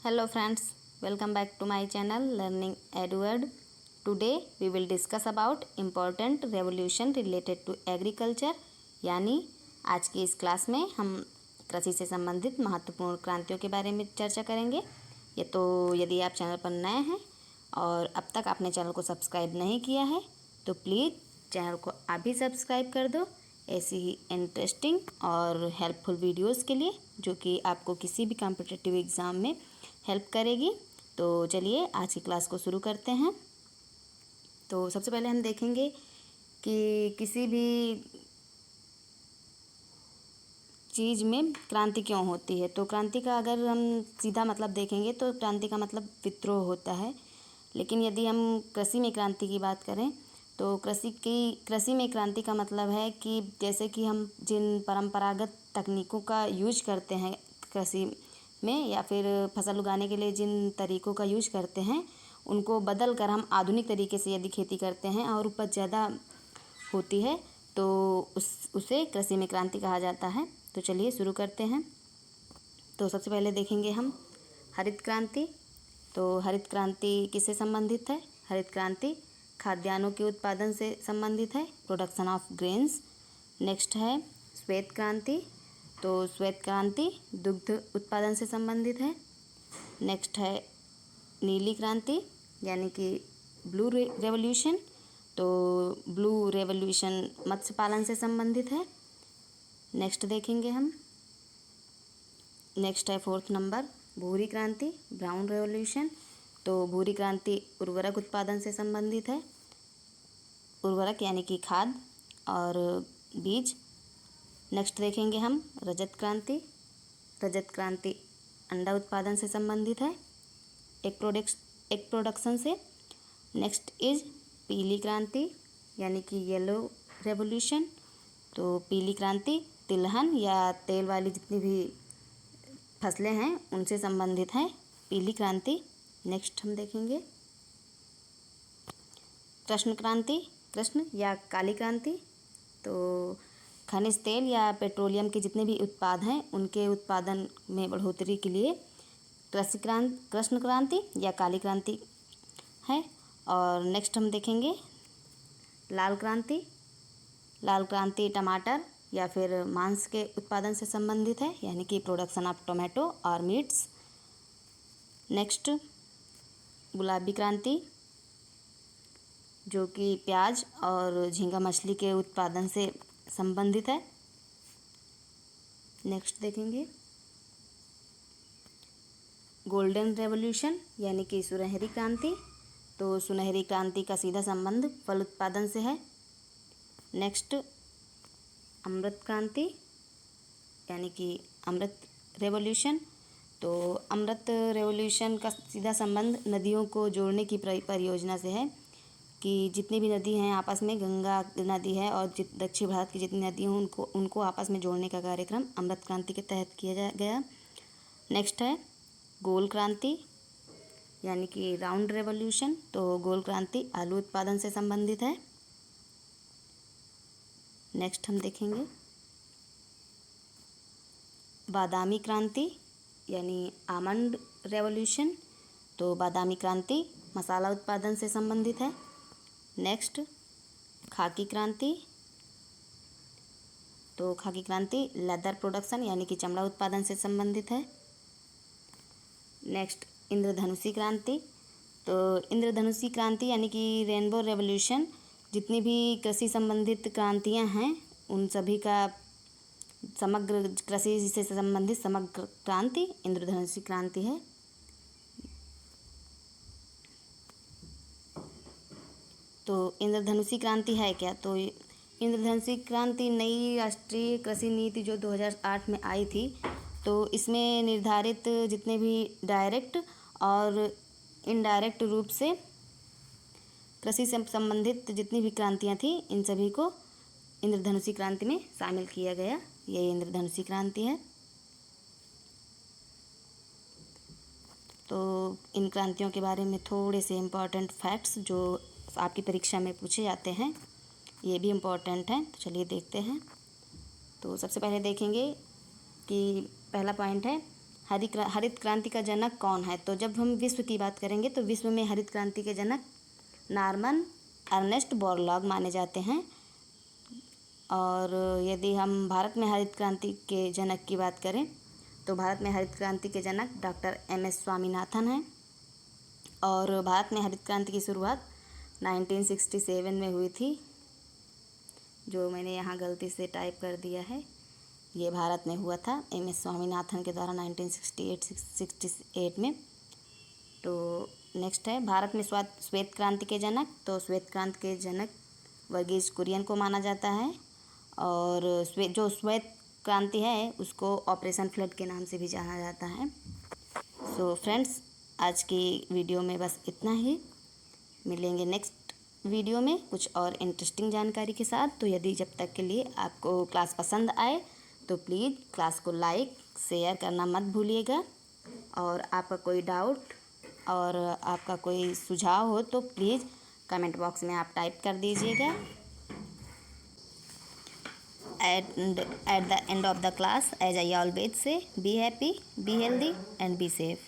Hello friends, welcome back to my channel Learning Edward. Today we will discuss about important revolution related to agriculture। यानी आज की इस class में हम कृषि से संबंधित महत्वपूर्ण क्रांतियों के बारे में चर्चा करेंगे। ये तो यदि आप चैनल पर नए हैं और अब तक आपने चैनल को सब्सक्राइब नहीं किया है तो प्लीज़ चैनल को अभी सब्सक्राइब कर दो ऐसी ही इंटरेस्टिंग और हेल्पफुल वीडियोस के लिए जो कि आपको किसी भी कॉम्पिटिटिव एग्ज़ाम में हेल्प करेगी। तो चलिए आज की क्लास को शुरू करते हैं। तो सबसे पहले हम देखेंगे कि किसी भी चीज़ में क्रांति क्यों होती है। तो क्रांति का अगर हम सीधा मतलब देखेंगे तो क्रांति का मतलब विद्रोह होता है। लेकिन यदि हम कृषि में क्रांति की बात करें तो कृषि में क्रांति का मतलब है कि जैसे कि हम जिन परंपरागत तकनीकों का यूज करते हैं कृषि में या फिर फसल उगाने के लिए जिन तरीक़ों का यूज करते हैं उनको बदल कर हम आधुनिक तरीके से यदि खेती करते हैं और उपज ज़्यादा होती है तो उसे कृषि में क्रांति कहा जाता है। तो चलिए शुरू करते हैं। तो सबसे पहले देखेंगे हम हरित क्रांति। तो हरित क्रांति किससे संबंधित है? हरित क्रांति खाद्यान्नों के उत्पादन से संबंधित है, प्रोडक्शन ऑफ ग्रेन्स। नेक्स्ट है श्वेत क्रांति। तो श्वेत क्रांति दुग्ध उत्पादन से संबंधित है। नेक्स्ट है नीली क्रांति यानी कि ब्लू रेवोल्यूशन। तो ब्लू रेवोल्यूशन मत्स्य पालन से संबंधित है। नेक्स्ट देखेंगे हम, नेक्स्ट है फोर्थ नंबर भूरी क्रांति, ब्राउन रेवोल्यूशन। तो भूरी क्रांति उर्वरक उत्पादन से संबंधित है, उर्वरक यानी कि खाद और बीज। नेक्स्ट देखेंगे हम रजत क्रांति। रजत क्रांति अंडा उत्पादन से संबंधित है, एग प्रोडक्शन से। नेक्स्ट इज पीली क्रांति यानी कि येलो रेवोल्यूशन। तो पीली क्रांति तिलहन या तेल वाली जितनी भी फसलें हैं उनसे संबंधित है पीली क्रांति। नेक्स्ट हम देखेंगे कृष्ण क्रांति, कृष्ण या काली क्रांति। तो खनिज तेल या पेट्रोलियम के जितने भी उत्पाद हैं उनके उत्पादन में बढ़ोतरी के लिए कृष्ण क्रांति या काली क्रांति है। और नेक्स्ट हम देखेंगे लाल क्रांति। लाल क्रांति टमाटर या फिर मांस के उत्पादन से संबंधित है यानी कि प्रोडक्शन ऑफ टोमेटो और मीट्स। नेक्स्ट गुलाबी क्रांति जो कि प्याज और झींगा मछली के उत्पादन से संबंधित है। नेक्स्ट देखेंगे गोल्डन रेवोल्यूशन यानी कि सुनहरी क्रांति। तो सुनहरी क्रांति का सीधा संबंध फल उत्पादन से है। नेक्स्ट अमृत क्रांति यानी कि अमृत रेवोल्यूशन। तो अमृत रेवोल्यूशन का सीधा संबंध नदियों को जोड़ने की परियोजना से है कि जितनी भी नदी हैं आपस में, गंगा नदी है और दक्षिण भारत की जितनी नदी हैं उनको आपस में जोड़ने का कार्यक्रम अमृत क्रांति के तहत किया गया। नेक्स्ट है गोल क्रांति यानी कि राउंड रेवोल्यूशन। तो गोल क्रांति आलू उत्पादन से संबंधित है। नेक्स्ट हम देखेंगे बादामी क्रांति यानी आमंड रेवोल्यूशन। तो बादामी क्रांति मसाला उत्पादन से संबंधित है। नेक्स्ट खाकी क्रांति। तो खाकी क्रांति लेदर प्रोडक्शन यानी कि चमड़ा उत्पादन से संबंधित है। नेक्स्ट इंद्रधनुषी क्रांति। तो इंद्रधनुषी क्रांति यानी कि रेनबो रेवोल्यूशन। जितनी भी कृषि संबंधित क्रांतियां हैं उन सभी का समग्र कृषि से संबंधित समग्र क्रांति इंद्रधनुषी क्रांति है। तो इंद्रधनुषी क्रांति है क्या? तो इंद्रधनुषी क्रांति नई राष्ट्रीय कृषि नीति जो 2008 में आई थी तो इसमें निर्धारित जितने भी डायरेक्ट और इनडायरेक्ट रूप से कृषि से संबंधित जितनी भी क्रांतियाँ थी इन सभी को इंद्रधनुषी क्रांति में शामिल किया गया। ये इंद्रधनुषी क्रांति है। तो इन क्रांतियों के बारे में थोड़े से इम्पॉर्टेंट फैक्ट्स जो आपकी परीक्षा में पूछे जाते हैं ये भी इम्पॉर्टेंट हैं। तो चलिए देखते हैं। तो सबसे पहले देखेंगे कि पहला पॉइंट है हरित क्रांति का जनक कौन है? तो जब हम विश्व की बात करेंगे तो विश्व में हरित क्रांति के जनक नॉर्मन अर्नेस्ट बोरलॉग माने जाते हैं। और यदि हम भारत में हरित क्रांति के जनक की बात करें तो भारत में हरित क्रांति के जनक डॉक्टर MS स्वामीनाथन हैं। और भारत में हरित क्रांति की शुरुआत 1967 में हुई थी, जो मैंने यहाँ गलती से टाइप कर दिया है। ये भारत में हुआ था MS स्वामीनाथन के द्वारा 1968 में। तो नेक्स्ट है भारत में श्वेत क्रांति के जनक। तो श्वेत क्रांति के जनक वर्गीज कुरियन को माना जाता है। और जो श्वेत क्रांति है उसको ऑपरेशन फ्लड के नाम से भी जाना जाता है। सो फ्रेंड्स, आज की वीडियो में बस इतना ही। मिलेंगे नेक्स्ट वीडियो में कुछ और इंटरेस्टिंग जानकारी के साथ। तो यदि जब तक के लिए आपको क्लास पसंद आए तो प्लीज़ क्लास को लाइक शेयर करना मत भूलिएगा। और आपका कोई डाउट और आपका कोई सुझाव हो तो प्लीज़ कमेंट बॉक्स में आप टाइप कर दीजिएगा। At the end of the class, as I always say, be happy, be healthy and be safe.